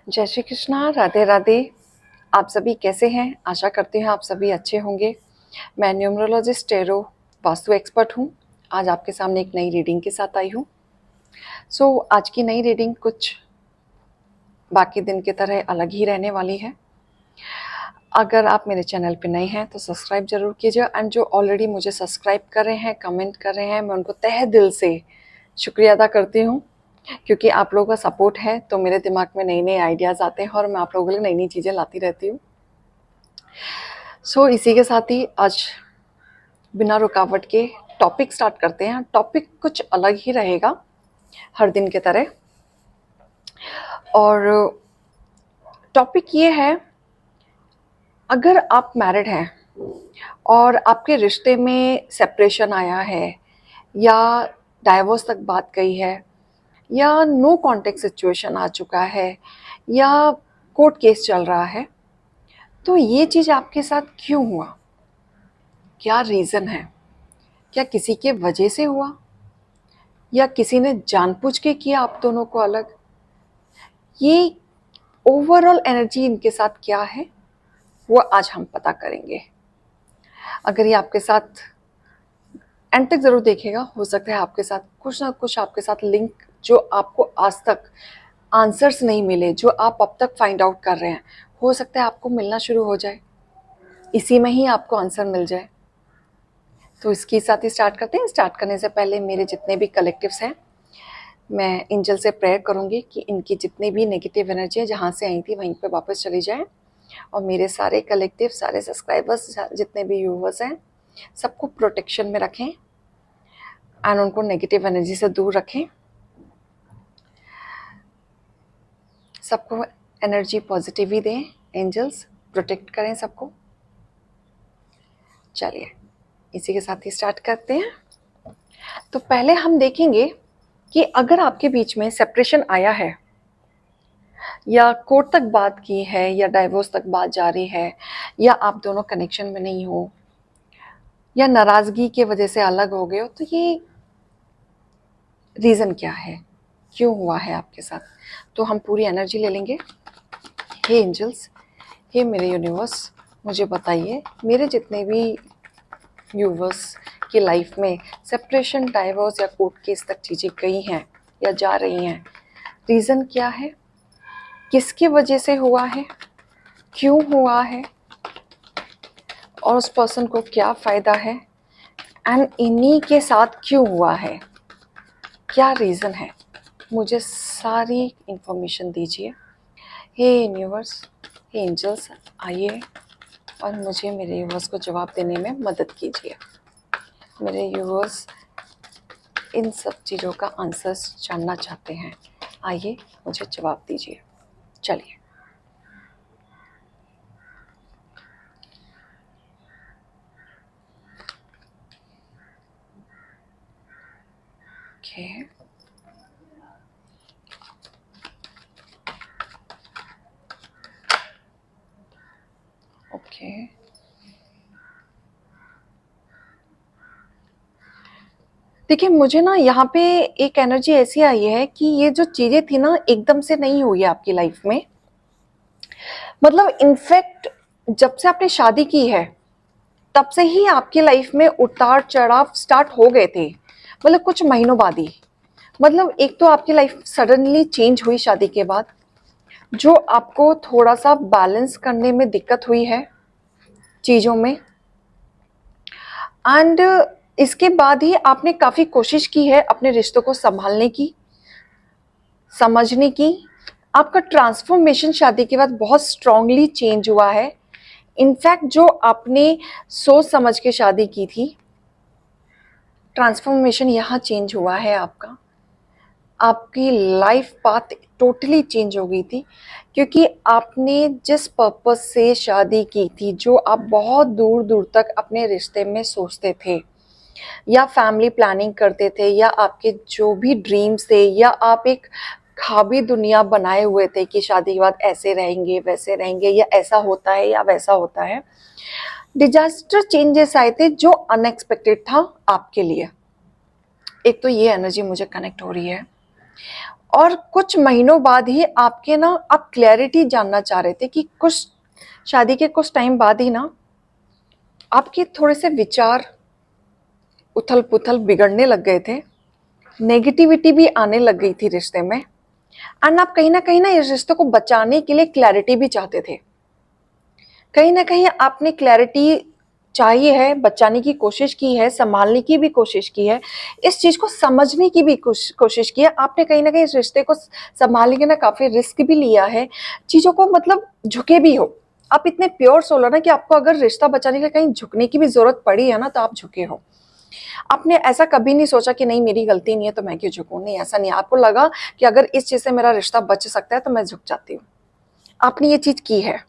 जय श्री कृष्णा, राधे राधे। आप सभी कैसे हैं? आशा करते हैं आप सभी अच्छे होंगे। मैं न्यूमरोलॉजिस्ट टेरो वास्तु एक्सपर्ट हूं। आज आपके सामने एक नई रीडिंग के साथ आई हूं। आज की नई रीडिंग कुछ बाकी दिन की तरह अलग ही रहने वाली है। अगर आप मेरे चैनल पे नए हैं तो सब्सक्राइब जरूर कीजिए, एंड जो ऑलरेडी मुझे सब्सक्राइब कर रहे हैं, कमेंट कर रहे हैं, मैं उनको तहे दिल से शुक्रिया अदा करती हूँ, क्योंकि आप लोगों का सपोर्ट है तो मेरे दिमाग में नए नए आइडियाज़ आते हैं और मैं आप लोगों के लिए नई नई चीज़ें लाती रहती हूँ। इसी के साथ ही आज बिना रुकावट के टॉपिक स्टार्ट करते हैं। टॉपिक कुछ अलग ही रहेगा हर दिन की तरह, और टॉपिक ये है, अगर आप मैरिड हैं और आपके रिश्ते में सेपरेशन आया है या डाइवोर्स तक बात गई है या नो कॉन्टेक्ट सिचुएशन आ चुका है या कोर्ट केस चल रहा है, तो ये चीज़ आपके साथ क्यों हुआ? क्या रीज़न है? क्या किसी के वजह से हुआ या किसी ने जानबूझ के किया आप दोनों को अलग? ये ओवरऑल एनर्जी इनके साथ क्या है वो आज हम पता करेंगे। अगर ये आपके साथ एंड तक ज़रूर देखिएगा, हो सकता है आपके साथ कुछ ना कुछ आपके साथ लिंक जो आपको आज तक आंसर्स नहीं मिले, जो आप अब तक फाइंड आउट कर रहे हैं, हो सकता है आपको मिलना शुरू हो जाए, इसी में ही आपको आंसर मिल जाए। तो इसके साथ ही स्टार्ट करते हैं। स्टार्ट करने से पहले मेरे जितने भी कलेक्टिव्स हैं, मैं एंजल से प्रेयर करूंगी कि इनकी जितनी भी नेगेटिव एनर्जी है जहाँ से आई थी वहीं पे वापस चली जाए, और मेरे सारे कलेक्टिव, सारे सब्सक्राइबर्स, जितने भी व्यूवर्स हैं, सबको प्रोटेक्शन में रखें एंड उनको नेगेटिव एनर्जी से दूर रखें। सबको एनर्जी पॉजिटिव ही दें, एंजल्स प्रोटेक्ट करें सबको। चलिए इसी के साथ ही स्टार्ट करते हैं। तो पहले हम देखेंगे कि अगर आपके बीच में सेपरेशन आया है या कोर्ट तक बात की है या डाइवोर्स तक बात जारी है या आप दोनों कनेक्शन में नहीं हो या नाराज़गी की वजह से अलग हो गए हो, तो ये रीज़न क्या है, क्यों हुआ है आपके साथ? तो हम पूरी एनर्जी ले लेंगे। हे एंजल्स, हे मेरे यूनिवर्स, मुझे बताइए मेरे जितने भी व्यूवर्स की लाइफ में सेपरेशन, डाइवोर्स या कोर्ट केस तक चीज़ें गई हैं या जा रही हैं, रीज़न क्या है, किसकी वजह से हुआ है, क्यों हुआ है, और उस पर्सन को क्या फ़ायदा है, एंड इन्हीं के साथ क्यों हुआ है, क्या रीज़न है, मुझे सारी इंफॉर्मेशन दीजिए। हे यूनिवर्स, हे एंजल्स, आइए और मुझे मेरे यूनिवर्स को जवाब देने में मदद कीजिए। मेरे यूनिवर्स इन सब चीज़ों का आंसर्स जानना चाहते हैं, आइए मुझे जवाब दीजिए। चलिए ओके, ओके, देखिए मुझे ना यहाँ पे एक एनर्जी ऐसी आई है कि ये जो चीज़ें थी ना एकदम से नहीं हुई है आपकी लाइफ में। मतलब इनफैक्ट जब से आपने शादी की है तब से ही आपकी लाइफ में उतार चढ़ाव स्टार्ट हो गए थे, मतलब कुछ महीनों बाद ही। मतलब एक तो आपकी लाइफ सडनली चेंज हुई शादी के बाद, जो आपको थोड़ा सा बैलेंस करने में दिक्कत हुई है चीज़ों में, एंड इसके बाद ही आपने काफ़ी कोशिश की है अपने रिश्तों को संभालने की, समझने की। आपका ट्रांसफॉर्मेशन शादी के बाद बहुत स्ट्रांगली चेंज हुआ है। इनफैक्ट जो आपने सोच समझ के शादी की थी, ट्रांसफॉर्मेशन यहाँ चेंज हुआ है आपका। आपकी लाइफ पाथ टोटली चेंज हो गई थी, क्योंकि आपने जिस पर्पस से शादी की थी, जो आप बहुत दूर दूर तक अपने रिश्ते में सोचते थे या फैमिली प्लानिंग करते थे, या आपके जो भी ड्रीम्स थे, या आप एक ख्वाबी दुनिया बनाए हुए थे कि शादी के बाद ऐसे रहेंगे, वैसे रहेंगे, या ऐसा होता है या वैसा होता है, डिजास्टर चेंजेस आए थे जो अनएक्सपेक्टेड था आपके लिए। एक तो ये एनर्जी मुझे कनेक्ट हो रही है, और कुछ महीनों बाद ही आपके ना आप क्लैरिटी जानना चाह रहे थे कि कुछ शादी के कुछ टाइम बाद ही ना आपके थोड़े से विचार उथल पुथल बिगड़ने लग गए थे, नेगेटिविटी भी आने लग गई थी रिश्ते में। एंड आप कहीं ना इस रिश्ते को बचाने के लिए क्लैरिटी भी चाहते थे। कहीं ना कहीं आपने क्लैरिटी चाहिए है, बचाने की कोशिश की है, संभालने की भी कोशिश की है, इस चीज को समझने की भी कोशिश की है आपने। कहीं ना कहीं इस रिश्ते को संभालने के ना काफी रिस्क भी लिया है, चीजों को मतलब झुके भी हो। आप इतने प्योर सोल हो ना कि आपको अगर रिश्ता बचाने के लिए कहीं झुकने की भी जरूरत पड़ी है ना तो आप झुके हो। आपने ऐसा कभी नहीं सोचा कि नहीं मेरी गलती नहीं है तो मैं क्यों झुकूं, नहीं ऐसा नहीं। आपको लगा कि अगर इस चीज से मेरा रिश्ता बच सकता है तो मैं झुक जाती हूँ। आपने ये चीज की है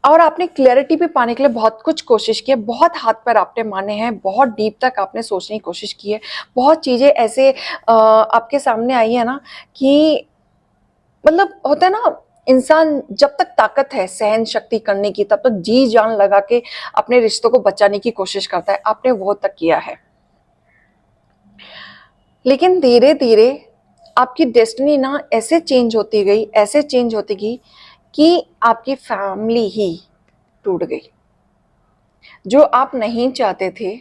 और आपने क्लैरिटी भी पाने के लिए बहुत कुछ कोशिश की है, बहुत हाथ पैर आपने माने हैं, बहुत डीप तक आपने सोचने की कोशिश की है, बहुत चीजें ऐसे आपके सामने आई है ना कि मतलब होता है ना, इंसान जब तक ताकत है सहन शक्ति करने की तब तक जी जान लगा के अपने रिश्तों को बचाने की कोशिश करता है। आपने वो तक किया है, लेकिन धीरे धीरे आपकी डेस्टिनी ना ऐसे चेंज होती गई, ऐसे चेंज होती गई कि आपकी फैमिली ही टूट गई। जो आप नहीं चाहते थे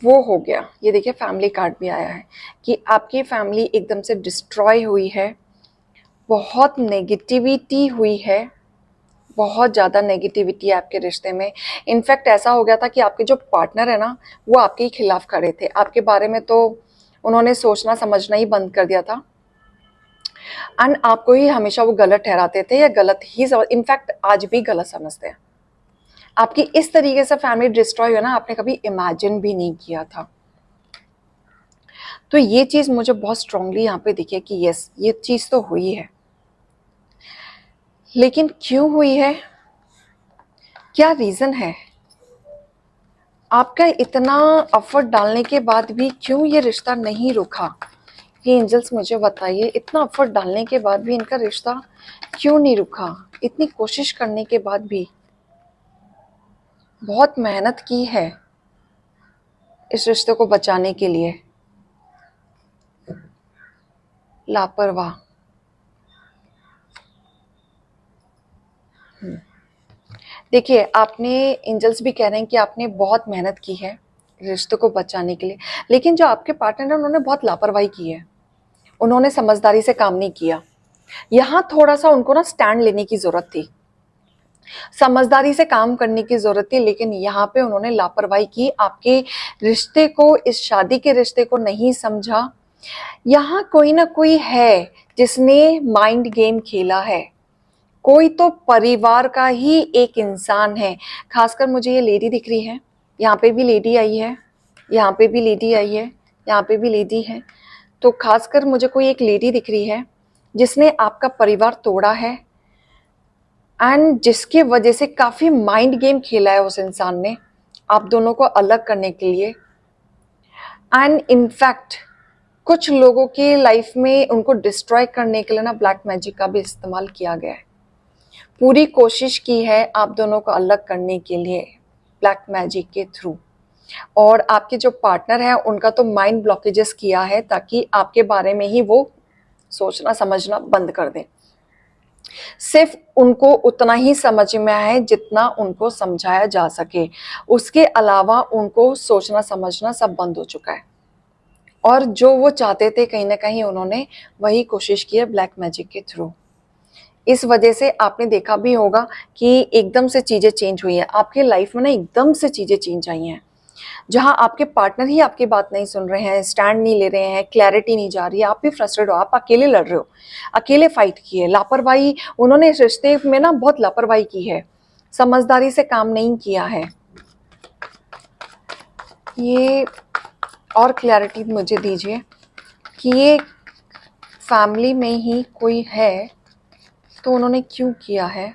वो हो गया। ये देखिए फैमिली कार्ड भी आया है कि आपकी फैमिली एकदम से डिस्ट्रॉय हुई है, बहुत नेगेटिविटी हुई है, बहुत ज़्यादा नेगेटिविटी है आपके रिश्ते में। इनफैक्ट ऐसा हो गया था कि आपके जो पार्टनर है ना वो आपके ही खिलाफ खड़े थे, आपके बारे में तो उन्होंने सोचना समझना ही बंद कर दिया था एंड आपको ही हमेशा वो गलत ठहराते थे या गलत ही इनफैक्ट आज भी गलत समझते हैं। आपकी इस तरीके से फैमिली डिस्ट्रॉय हो ना आपने कभी इमेजिन भी नहीं किया था। तो ये चीज मुझे बहुत स्ट्रांगली यहाँ पे दिखे कि यस ये चीज तो हुई है, लेकिन क्यों हुई है, क्या रीजन है, आपका इतना एफर्ट डालने के बाद भी क्यों ये रिश्ता नहीं रुका। ये एंजल्स मुझे बताइए, इतना एफर्ट डालने के बाद भी इनका रिश्ता क्यों नहीं रुका, इतनी कोशिश करने के बाद भी, बहुत मेहनत की है इस रिश्ते को बचाने के लिए, लापरवाह। देखिए आपने, एंजल्स भी कह रहे हैं कि आपने बहुत मेहनत की है रिश्ते को बचाने के लिए, लेकिन जो आपके पार्टनर है उन्होंने बहुत लापरवाही की है, उन्होंने समझदारी से काम नहीं किया। यहाँ थोड़ा सा उनको ना स्टैंड लेने की जरूरत थी, समझदारी से काम करने की जरूरत थी, लेकिन यहाँ पे उन्होंने लापरवाही की, आपके रिश्ते को, इस शादी के रिश्ते को नहीं समझा। यहाँ कोई ना कोई है जिसने माइंड गेम खेला है, कोई तो परिवार का ही एक इंसान है। खासकर मुझे ये लेडी दिख रही है, यहाँ पे भी लेडी आई है, यहाँ पे भी लेडी आई है, यहाँ पे भी लेडी है। तो खासकर मुझे कोई एक लेडी दिख रही है जिसने आपका परिवार तोड़ा है एंड जिसके वजह से काफी माइंड गेम खेला है उस इंसान ने आप दोनों को अलग करने के लिए। एंड इनफैक्ट कुछ लोगों के लाइफ में उनको डिस्ट्रॉय करने के लिए ना ब्लैक मैजिक का भी इस्तेमाल किया गया है। पूरी कोशिश की है आप दोनों को अलग करने के लिए ब्लैक मैजिक के थ्रू, और आपके जो पार्टनर है उनका तो माइंड ब्लॉकेजेस किया है ताकि आपके बारे में ही वो सोचना समझना बंद कर दें। सिर्फ उनको उतना ही समझ में आए जितना उनको समझाया जा सके, उसके अलावा उनको सोचना समझना सब बंद हो चुका है। और जो वो चाहते थे कहीं ना कहीं उन्होंने वही कोशिश की है ब्लैक मैजिक के थ्रू। इस वजह से आपने देखा भी होगा कि एकदम से चीजें चेंज हुई हैं आपके लाइफ में ना, एकदम से चीजें चेंज आई हैं। जहां आपके पार्टनर ही आपकी बात नहीं सुन रहे हैं, स्टैंड नहीं ले रहे हैं, क्लैरिटी नहीं जा रही है, आप भी फ्रस्ट्रेट हो, आप अकेले लड़ रहे हो, अकेले फाइट किए, लापरवाही उन्होंने इस रिश्ते में ना बहुत लापरवाही की है, समझदारी से काम नहीं किया है। ये और क्लैरिटी मुझे दीजिए कि ये फैमिली में ही कोई है तो उन्होंने क्यों किया है।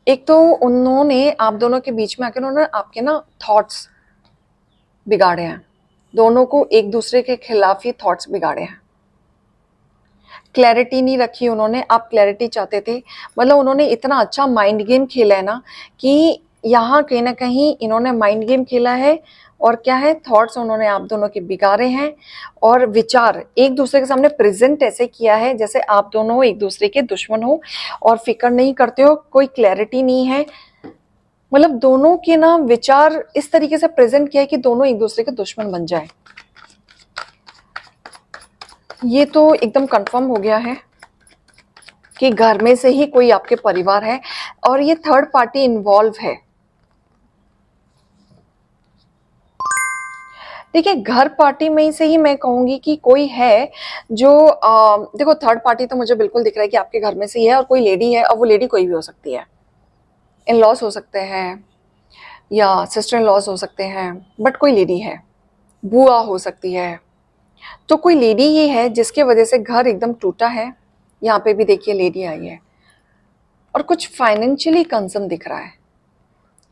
एक तो उन्होंने आप दोनों के बीच में आकर उन्होंने आपके ना थॉट्स बिगाड़े हैं, दोनों को एक दूसरे के खिलाफ ही थॉट्स बिगाड़े हैं। क्लैरिटी नहीं रखी उन्होंने, आप क्लैरिटी चाहते थे, मतलब उन्होंने इतना अच्छा माइंड गेम खेला है ना कि यहाँ कहीं ना कहीं इन्होंने माइंड गेम खेला है, और क्या है, थॉट्स उन्होंने आप दोनों के बिगाड़े हैं, और विचार एक दूसरे के सामने प्रेजेंट ऐसे किया है जैसे आप दोनों एक दूसरे के दुश्मन हो, और फिक्र नहीं करते हो, कोई क्लैरिटी नहीं है। मतलब दोनों के ना विचार इस तरीके से प्रेजेंट किया है कि दोनों एक दूसरे के दुश्मन बन जाए। ये तो एकदम कंफर्म हो गया है कि घर में से ही कोई आपके परिवार है, और ये थर्ड पार्टी इन्वॉल्व है। देखिए, घर पार्टी में से ही मैं कहूंगी कि कोई है जो देखो, थर्ड पार्टी तो मुझे बिल्कुल दिख रहा है कि आपके घर में से ही है, और कोई लेडी है, और वो लेडी कोई भी हो सकती है, इन लॉस हो सकते हैं या सिस्टर इन लॉस हो सकते हैं, बट कोई लेडी है, बुआ हो सकती है। तो कोई लेडी ही है जिसके वजह से घर एकदम टूटा है। यहाँ पे भी देखिए लेडी आई है, और कुछ फाइनेंशियली कंसर्न दिख रहा है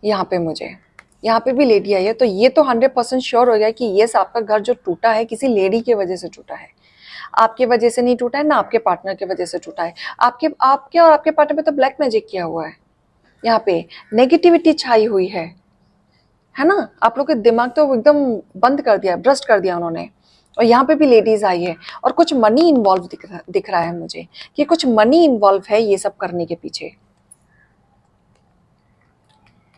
यहाँ पे मुझे। यहाँ पे भी लेडी आई है, तो ये तो 100% श्योर हो गया कि ये आपका घर जो टूटा है किसी लेडी की वजह से टूटा है। आपके वजह से नहीं टूटा है, ना आपके पार्टनर की वजह से टूटा है। आपके आपके और आपके पार्टनर पे तो ब्लैक मैजिक किया हुआ है, यहाँ पे नेगेटिविटी छाई हुई है ना। आप लोग के दिमाग तो एकदम बंद कर दिया, ब्रस्ट कर दिया उन्होंने। और यहाँ पे भी लेडीज आई है, और कुछ मनी इन्वॉल्व दिख रहा है मुझे, कि कुछ मनी इन्वॉल्व है ये सब करने के पीछे,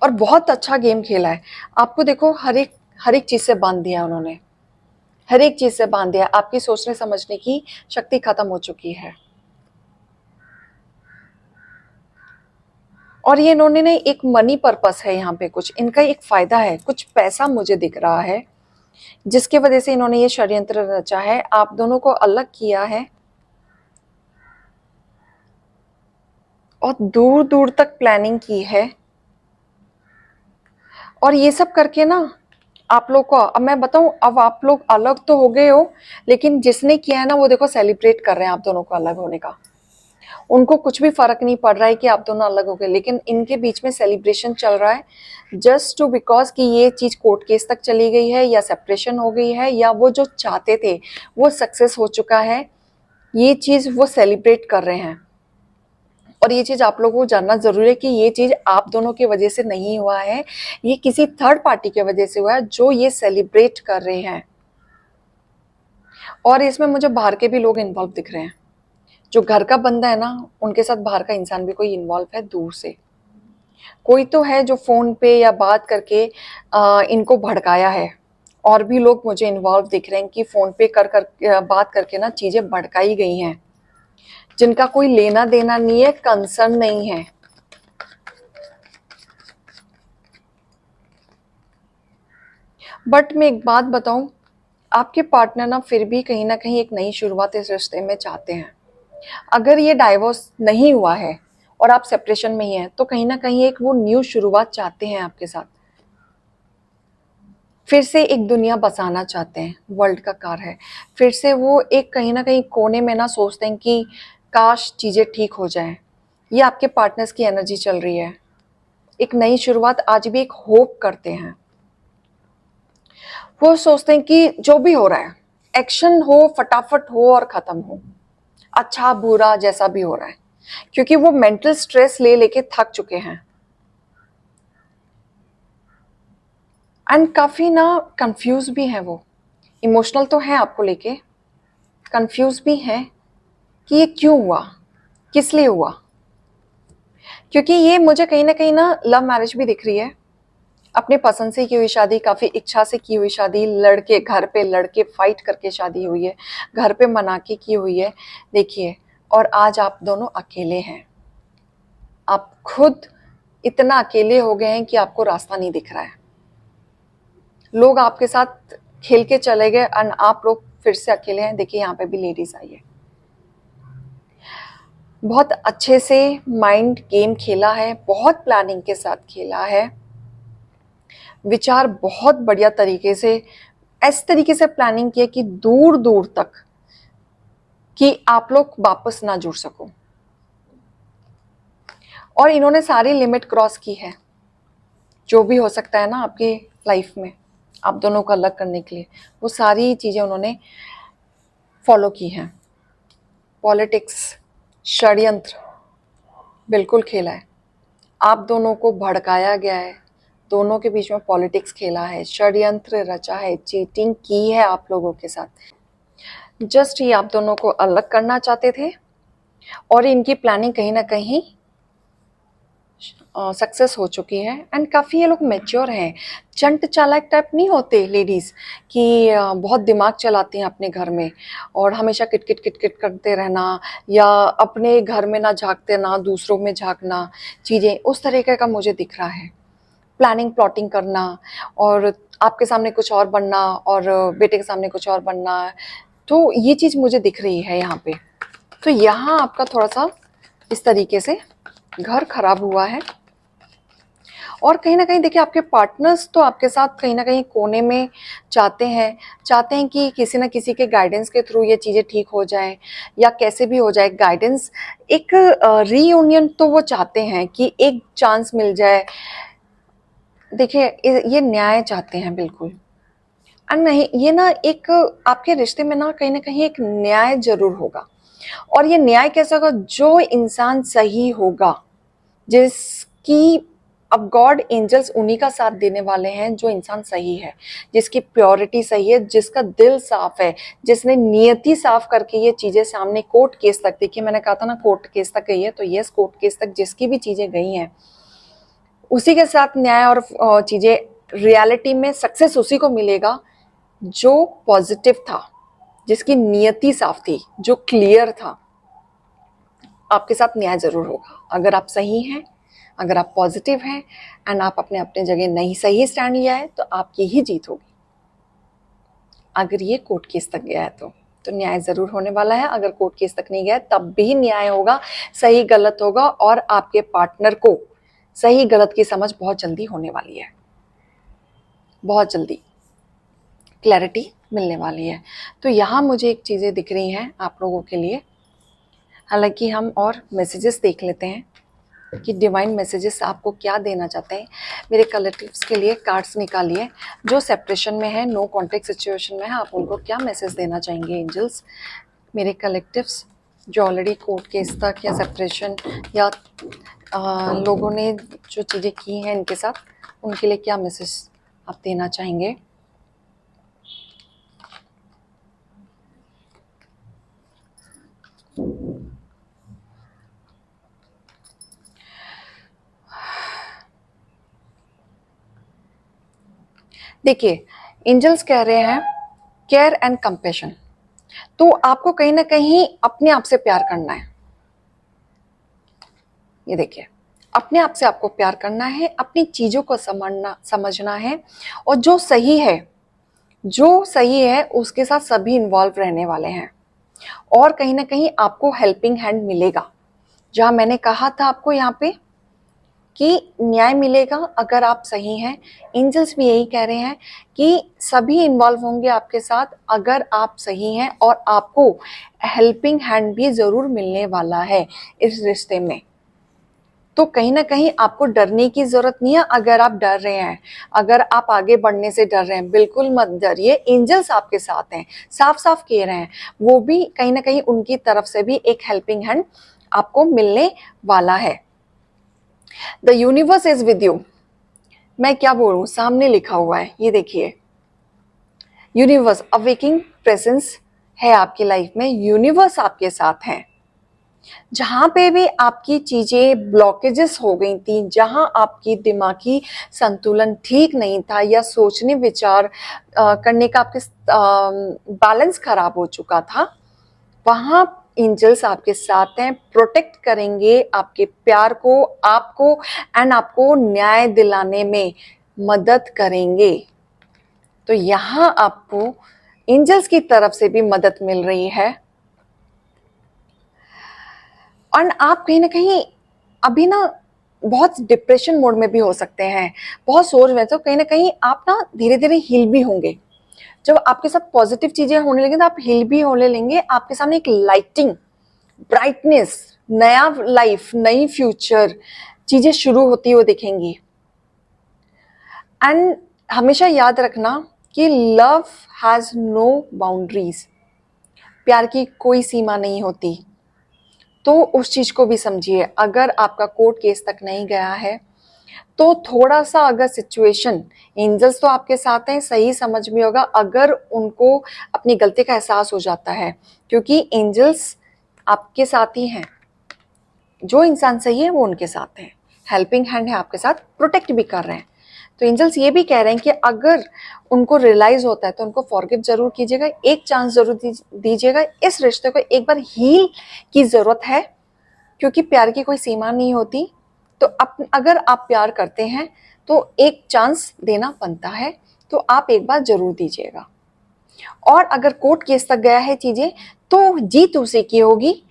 और बहुत अच्छा गेम खेला है। आपको देखो हर एक चीज से बांध दिया उन्होंने, हर एक चीज से बांध दिया। आपकी सोचने समझने की शक्ति खत्म हो चुकी है। और ये इन्होंने ने एक मनी पर्पस है यहाँ पे, कुछ इनका एक फायदा है, कुछ पैसा मुझे दिख रहा है, जिसकी वजह से इन्होंने ये षड्यंत्र रचा है, आप दोनों को अलग किया है, और दूर दूर तक प्लानिंग की है। और ये सब करके ना आप लोग को, अब मैं बताऊं, अब आप लोग अलग तो हो गए हो, लेकिन जिसने किया है ना वो देखो सेलिब्रेट कर रहे हैं आप दोनों को अलग होने का। उनको कुछ भी फर्क नहीं पड़ रहा है कि आप दोनों अलग हो गए, लेकिन इनके बीच में सेलिब्रेशन चल रहा है, जस्ट टू बिकॉज कि ये चीज कोर्ट केस तक चली गई है, या सेपरेशन हो गई है, या वो जो चाहते थे वो सक्सेस हो चुका है। ये चीज वो सेलिब्रेट कर रहे हैं। और ये चीज आप लोगों को जानना जरूरी है कि ये चीज आप दोनों की वजह से नहीं हुआ है, ये किसी थर्ड पार्टी की वजह से हुआ है, जो ये सेलिब्रेट कर रहे हैं। और इसमें मुझे बाहर के भी लोग इन्वॉल्व दिख रहे हैं। जो घर का बंदा है ना, उनके साथ बाहर का इंसान भी कोई इन्वॉल्व है दूर से। कोई तो है जो फोन पे या बात करके इनको भड़काया है। और भी लोग मुझे इन्वॉल्व दिख रहे हैं कि फोन पे कर बात करके ना चीजें भड़काई गई हैं, जिनका कोई लेना देना नहीं है, कंसर्न नहीं है। बट मैं एक बात बताऊं, आपके पार्टनर ना कहीं एक नई शुरुआत इस रिश्ते में चाहते हैं। अगर ये डाइवोर्स नहीं हुआ है और आप सेपरेशन में ही हैं, तो कहीं ना कहीं एक वो न्यू शुरुआत चाहते हैं आपके साथ। फिर से एक दुनिया बसाना चाहते हैं, वर्ल्ड का कार है। फिर से वो एक कहीं ना कहीं कोने में ना सोचते हैं कि काश चीजें ठीक हो जाएं। ये आपके पार्टनर्स की एनर्जी चल रही है। एक नई शुरुआत, आज भी एक होप करते हैं। वो सोचते हैं कि जो भी हो रहा है, एक्शन हो, फटाफट हो और खत्म हो, अच्छा बुरा जैसा भी हो रहा है, क्योंकि वो मेंटल स्ट्रेस ले लेके थक चुके हैं। एंड काफी ना कंफ्यूज भी है वो, इमोशनल तो है आपको लेके, कंफ्यूज भी है कि ये क्यों हुआ, किस लिए हुआ। क्योंकि ये मुझे कहीं ना लव मैरिज भी दिख रही है, अपने पसंद से की हुई शादी, काफी इच्छा से की हुई शादी, लड़के घर पे लड़के फाइट करके शादी हुई है, घर पे मना के की हुई है। देखिए, और आज आप दोनों अकेले हैं। आप खुद इतना अकेले हो गए हैं कि आपको रास्ता नहीं दिख रहा है। लोग आपके साथ खेल के चले गए, और आप लोग फिर से अकेले हैं। देखिए, यहाँ पे भी लेडीज आई है। बहुत अच्छे से माइंड गेम खेला है, बहुत प्लानिंग के साथ खेला है, विचार बहुत बढ़िया तरीके से, इस तरीके से प्लानिंग किया कि दूर दूर तक कि आप लोग वापस ना जुड़ सको। और इन्होंने सारी लिमिट क्रॉस की है, जो भी हो सकता है ना आपकी लाइफ में आप दोनों को अलग करने के लिए, वो सारी चीजें उन्होंने फॉलो की हैं। पॉलिटिक्स, षड्यंत्र बिल्कुल खेला है। आप दोनों को भड़काया गया है, दोनों के बीच में पॉलिटिक्स खेला है, षड्यंत्र रचा है, चीटिंग की है आप लोगों के साथ। जस्ट ही आप दोनों को अलग करना चाहते थे और इनकी प्लानिंग कहीं ना कहीं सक्सेस हो चुकी है। एंड काफ़ी ये लोग मैच्योर हैं, चंट चालाक टाइप नहीं होते लेडीज़ कि बहुत दिमाग चलाती हैं अपने घर में और हमेशा किटकिट किटकिट करते रहना, या अपने घर में ना झांकते ना दूसरों में झांकना, चीज़ें उस तरीके का मुझे दिख रहा है। प्लानिंग प्लॉटिंग करना और आपके सामने कुछ और बनना और बेटे के सामने कुछ और बनना, तो ये चीज़ मुझे दिख रही है यहाँ पे। तो यहाँ आपका थोड़ा सा इस तरीके से घर खराब हुआ है। और कहीं ना कहीं देखिए, आपके पार्टनर्स तो आपके साथ कहीं ना कहीं कोने में चाहते हैं कि किसी ना किसी के गाइडेंस के थ्रू ये चीज़ें ठीक हो जाएं, या कैसे भी हो जाए गाइडेंस, एक रीयूनियन तो वो चाहते हैं कि एक चांस मिल जाए। देखिए, ये न्याय चाहते हैं बिल्कुल। और नहीं, ये ना एक आपके रिश्ते में ना कहीं एक न्याय जरूर होगा। और ये न्याय कैसा होगा? जो इंसान सही होगा, जिसकी, अब गॉड एंजल्स उन्हीं का साथ देने वाले हैं जो इंसान सही है, जिसकी प्योरिटी सही है, जिसका दिल साफ है, जिसने नियति साफ करके ये चीजें सामने कोर्ट केस तक, देखिए मैंने कहा था ना कोर्ट केस तक गई है, तो यस, कोर्ट केस तक जिसकी भी चीजें गई हैं उसी के साथ न्याय और चीजें रियलिटी में सक्सेस उसी को मिलेगा जो पॉजिटिव था, जिसकी नियति साफ थी, जो क्लियर था। आपके साथ न्याय जरूर होगा अगर आप सही हैं, अगर आप पॉजिटिव हैं एंड आप अपने अपने जगह नहीं सही स्टैंड लिया है, तो आपकी ही जीत होगी। अगर ये कोर्ट केस तक गया है तो न्याय जरूर होने वाला है। अगर कोर्ट केस तक नहीं गया तब भी न्याय होगा, सही गलत होगा, और आपके पार्टनर को सही गलत की समझ बहुत जल्दी होने वाली है, बहुत जल्दी क्लैरिटी मिलने वाली है। तो यहाँ मुझे एक चीज़ें दिख रही हैं आप लोगों के लिए। हालांकि हम और मैसेजेस देख लेते हैं कि डिवाइन मैसेजेस आपको क्या देना चाहते हैं। मेरे कलेक्टिव्स के लिए कार्ड्स निकालिए, जो सेपरेशन में है, नो कॉन्टेक्ट सिचुएशन में है, आप उनको क्या मैसेज देना चाहेंगे एंजल्स। मेरे कलेक्टिव्स जो ऑलरेडी कोर्ट केस तक या सेपरेशन या लोगों ने जो चीज़ें की हैं इनके साथ, उनके लिए क्या मैसेज आप देना चाहेंगे। देखिए, एंजल्स कह रहे हैं केयर एंड कंपैशन। तो आपको कहीं ना कहीं अपने आप से प्यार करना है। ये देखिए, अपने आप से आपको प्यार करना है, अपनी चीजों को समझना है, और जो सही है उसके साथ सभी इन्वॉल्व रहने वाले हैं। और कहीं ना कहीं आपको हेल्पिंग हैंड मिलेगा, जहां मैंने कहा था आपको यहाँ पे कि न्याय मिलेगा अगर आप सही हैं। एंजल्स भी यही कह रहे हैं कि सभी इन्वॉल्व होंगे आपके साथ अगर आप सही हैं, और आपको हेल्पिंग हैंड भी जरूर मिलने वाला है इस रिश्ते में। तो कहीं ना कहीं आपको डरने की जरूरत नहीं है। अगर आप डर रहे हैं, अगर आप आगे बढ़ने से डर रहे हैं, बिल्कुल मत डरिए, एंजल्स आपके साथ हैं, साफ साफ कह रहे हैं। वो भी कहीं ना कहीं उनकी तरफ से भी एक हेल्पिंग हैंड आपको मिलने वाला है। The universe is with you. मैं क्या बोलूं, सामने लिखा हुआ है, ये देखिए, यूनिवर्स अवेकिंग प्रेजेंस है आपकी लाइफ में। यूनिवर्स आपके साथ है। जहां पे भी आपकी चीजें ब्लॉकेजेस हो गई थी, जहां आपकी दिमागी संतुलन ठीक नहीं था, या सोचने विचार करने का आपके बैलेंस खराब हो चुका था, वहां एंजल्स आपके साथ हैं, प्रोटेक्ट करेंगे आपके प्यार को, आपको, एंड आपको न्याय दिलाने में मदद करेंगे। तो यहां आपको एंजल्स की तरफ से भी मदद मिल रही है। और आप कहीं ना कहीं अभी ना बहुत डिप्रेशन मोड में भी हो सकते हैं, बहुत सोच रहे, तो कहीं ना कहीं आप ना धीरे धीरे हील भी होंगे। जब आपके साथ पॉजिटिव चीजें होने लगेंगी तो आप हील भी होने लेंगे। आपके सामने एक लाइटिंग, ब्राइटनेस, नया लाइफ, नई फ्यूचर चीजें शुरू होती हुई दिखेंगी। एंड हमेशा याद रखना कि लव हैज नो बाउंड्रीज, प्यार की कोई सीमा नहीं होती। तो उस चीज को भी समझिए। अगर आपका कोर्ट केस तक नहीं गया है तो थोड़ा सा अगर सिचुएशन, एंजल्स तो आपके साथ हैं, सही समझ में होगा अगर उनको अपनी गलती का एहसास हो जाता है, क्योंकि एंजल्स आपके साथ ही हैं। जो इंसान सही है वो उनके साथ है, हेल्पिंग हैंड है आपके साथ, प्रोटेक्ट भी कर रहे हैं। तो एंजल्स ये भी कह रहे हैं कि अगर उनको रियलाइज होता है तो उनको फॉरगिव जरूर कीजिएगा, एक चांस जरूर दीजिएगा। इस रिश्ते को एक बार हील की जरूरत है, क्योंकि प्यार की कोई सीमा नहीं होती। तो अगर आप प्यार करते हैं तो एक चांस देना बनता है, तो आप एक बार जरूर दीजिएगा। और अगर कोर्ट केस तक गया है चीजें, तो जीत उसी की होगी।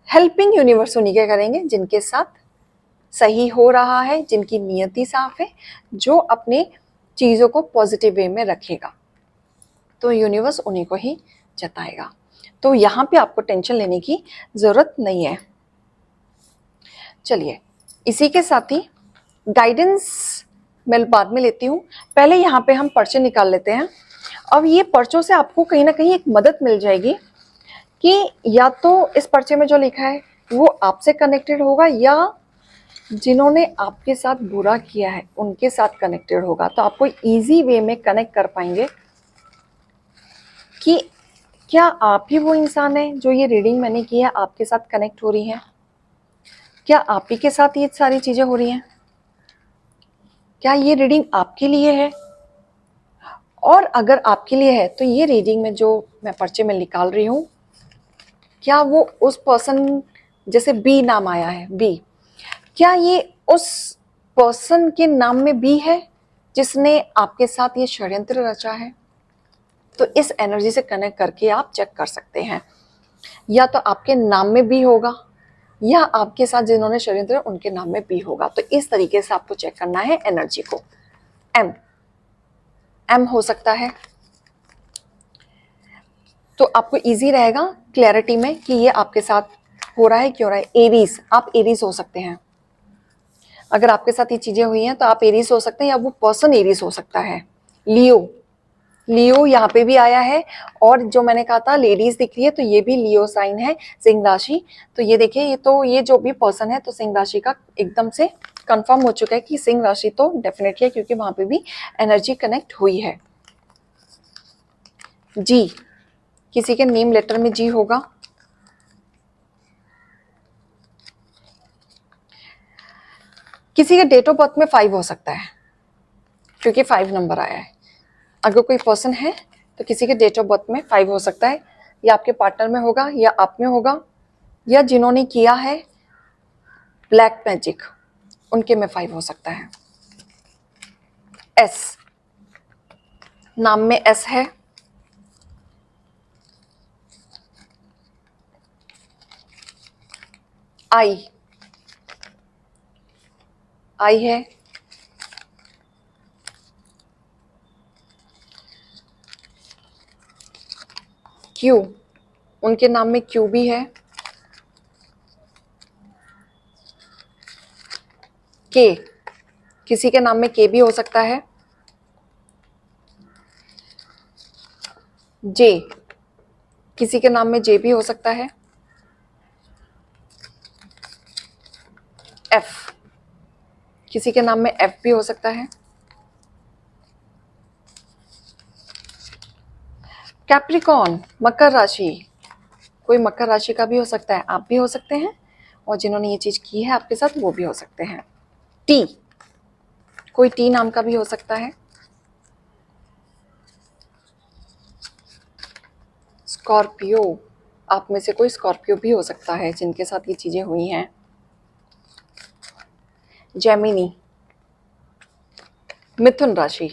हेल्पिंग यूनिवर्स उन्हीं के करेंगे जिनके साथ सही हो रहा है, जिनकी नियति साफ है, जो अपने चीजों को पॉजिटिव वे में रखेगा, तो यूनिवर्स उन्हीं को ही जताएगा। तो यहाँ पे आपको टेंशन लेने की जरूरत नहीं है। चलिए, इसी के साथ ही गाइडेंस मैं बाद में लेती हूँ, पहले यहाँ पे हम पर्चे निकाल लेते हैं। अब ये पर्चों से आपको कहीं ना कहीं एक मदद मिल जाएगी कि या तो इस पर्चे में जो लिखा है वो आपसे कनेक्टेड होगा, या जिन्होंने आपके साथ बुरा किया है उनके साथ कनेक्टेड होगा। तो आपको इजी वे में कनेक्ट कर पाएंगे कि क्या आप ही वो इंसान है जो ये रीडिंग मैंने की है आपके साथ कनेक्ट हो रही है, क्या आप ही के साथ ये सारी चीजें हो रही हैं, क्या ये रीडिंग आपके लिए है। और अगर आपके लिए है तो ये रीडिंग में जो मैं पर्चे में निकाल रही हूँ, क्या वो उस पर्सन, जैसे बी नाम आया है, बी, क्या ये उस पर्सन के नाम में बी है जिसने आपके साथ ये षड्यंत्र रचा है। तो इस एनर्जी से कनेक्ट करके आप चेक कर सकते हैं, या तो आपके नाम में बी होगा, या आपके साथ जिन्होंने षड्यंत्र उनके नाम में बी होगा। तो इस तरीके से आपको चेक करना है एनर्जी को। एम, एम हो सकता है, तो आपको इजी रहेगा क्लैरिटी में कि ये आपके साथ हो रहा है, क्यों रहा है। एरीज, आप एरीज हो सकते हैं। अगर आपके साथ ये चीजें हुई हैं तो आप एरीज हो सकते हैं, या वो पर्सन एरीज हो सकता है। लियो, लियो यहाँ पे भी आया है। और जो मैंने कहा था लेडीज दिख रही है, तो ये भी लियो साइन है, सिंह राशि। तो ये देखिए, ये जो भी पर्सन है तो सिंह राशि का एकदम से कंफर्म हो चुका है कि सिंह राशि तो डेफिनेटली है, क्योंकि वहां पे भी एनर्जी कनेक्ट हुई है। जी, किसी के नेम लेटर में जी होगा। किसी के डेट ऑफ बर्थ में 5 हो सकता है, क्योंकि 5 नंबर आया है। अगर कोई पर्सन है तो किसी के डेट ऑफ बर्थ में 5 हो सकता है, या आपके पार्टनर में होगा, या आप में होगा, या जिन्होंने किया है ब्लैक मैजिक उनके में 5 हो सकता है। एस, नाम में एस है। आई, आई है। क्यू, उनके नाम में क्यू भी है। के, किसी के नाम में के भी हो सकता है। जे, किसी के नाम में जे भी हो सकता है। एफ, किसी के नाम में एफ भी हो सकता है। कैप्रिकॉर्न, मकर राशि, कोई मकर राशि का भी हो सकता है, आप भी हो सकते हैं, और जिन्होंने ये चीज की है आपके साथ वो भी हो सकते हैं। टी, कोई टी नाम का भी हो सकता है। स्कॉर्पियो, आप में से कोई स्कॉर्पियो भी हो सकता है जिनके साथ ये चीजें हुई हैं। जेमिनी, मिथुन राशि।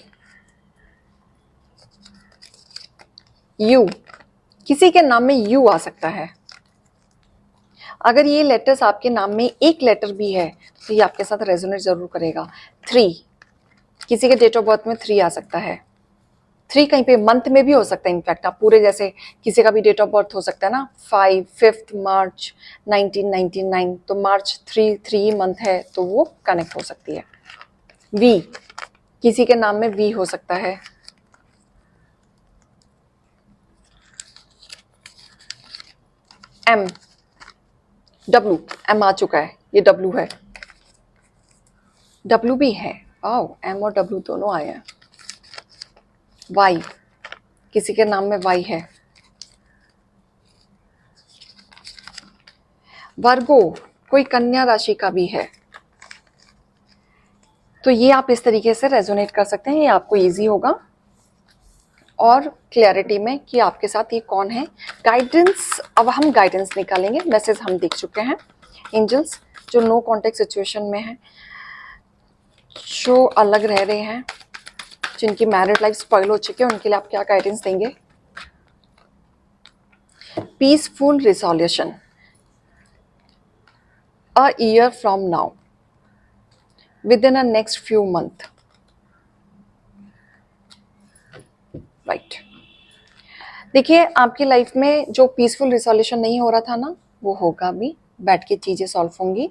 यू, किसी के नाम में यू आ सकता है। अगर ये लेटर्स आपके नाम में एक लेटर भी है तो ये आपके साथ रेजोनेट जरूर करेगा। 3, किसी के डेट ऑफ बर्थ में 3 आ सकता है। 3 कहीं पे मंथ में भी हो सकता है। इनफैक्ट आप पूरे, जैसे किसी का भी डेट ऑफ बर्थ हो सकता है ना, 5 मार्च 1999, तो मार्च 3 मंथ है, तो वो कनेक्ट हो सकती है। वी, किसी के नाम में वी हो सकता है। एम, डब्लू, एम आ चुका है, ये डब्लू है, डब्लू भी है, आओ एम और डब्लू दोनों आए हैं। वाई, किसी के नाम में वाई है। वर्गो, कोई कन्या राशि का भी है। तो ये आप इस तरीके से रेजोनेट कर सकते हैं, ये आपको इजी होगा और क्लैरिटी में कि आपके साथ ये कौन है। गाइडेंस, अब हम गाइडेंस निकालेंगे। मैसेज हम देख चुके हैं। एंजल्स जो नो कॉन्टेक्ट सिचुएशन में है, जो अलग रह रहे हैं, जिनकी मैरिड लाइफ स्पॉइल हो चुकी है, उनके लिए आप क्या गाइडेंस देंगे? Peaceful resolution a year from now, with in a next few month. Right, देखिए आपकी लाइफ में जो पीसफुल रिजोल्यूशन नहीं हो रहा था ना, वो होगा भी, बैठ के चीजें सॉल्व होंगी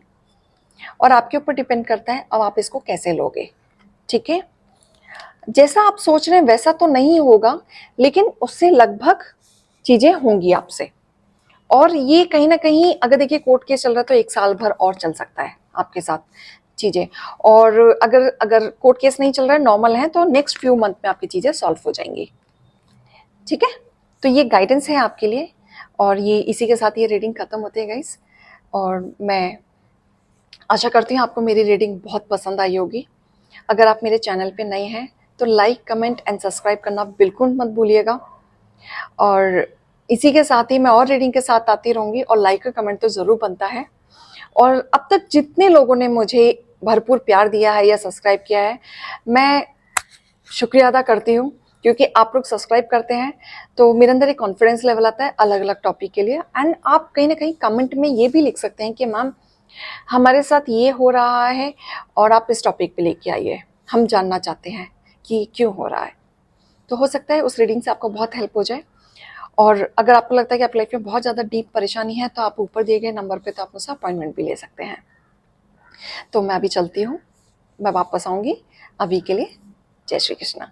और आपके ऊपर डिपेंड करता है अब आप इसको कैसे लोगे। ठीक है, जैसा आप सोच रहे हैं वैसा तो नहीं होगा, लेकिन उससे लगभग चीजें होंगी आपसे। और ये कहीं ना कहीं, अगर देखिए कोर्ट केस चल रहा है तो 1 साल भर और चल सकता है आपके साथ चीजें। और अगर अगर कोर्ट केस नहीं चल रहा है, नॉर्मल है, तो नेक्स्ट फ्यू मंथ में आपकी चीजें सॉल्व हो जाएंगी। ठीक है, तो ये गाइडेंस है आपके लिए और ये इसी के साथ ये रीडिंग खत्म होती है गाइस। और मैं आशा करती हूँ आपको मेरी रीडिंग बहुत पसंद आई होगी। अगर आप मेरे चैनल पे नए हैं तो लाइक, कमेंट एंड सब्सक्राइब करना बिल्कुल मत भूलिएगा। और इसी के साथ ही मैं और रीडिंग के साथ आती रहूँगी और लाइक का कमेंट तो ज़रूर बनता है। और अब तक जितने लोगों ने मुझे भरपूर प्यार दिया है या सब्सक्राइब किया है, मैं शुक्रिया अदा करती हूँ, क्योंकि आप लोग सब्सक्राइब करते हैं तो मेरे अंदर एक कॉन्फिडेंस लेवल आता है अलग अलग टॉपिक के लिए। एंड आप कहीं ना कहीं कमेंट में ये भी लिख सकते हैं कि मैम हमारे साथ ये हो रहा है और आप इस टॉपिक पे लेके आइए, हम जानना चाहते हैं कि क्यों हो रहा है। तो हो सकता है उस रीडिंग से आपको बहुत हेल्प हो जाए। और अगर आपको लगता है कि आपकी लाइफ में बहुत ज़्यादा डीप परेशानी है तो आप ऊपर दिए गए नंबर पे तो आप मुझसे अपॉइंटमेंट भी ले सकते हैं। तो मैं अभी चलती हूँ, मैं वापस आऊँगी। अभी के लिए जय श्री कृष्णा।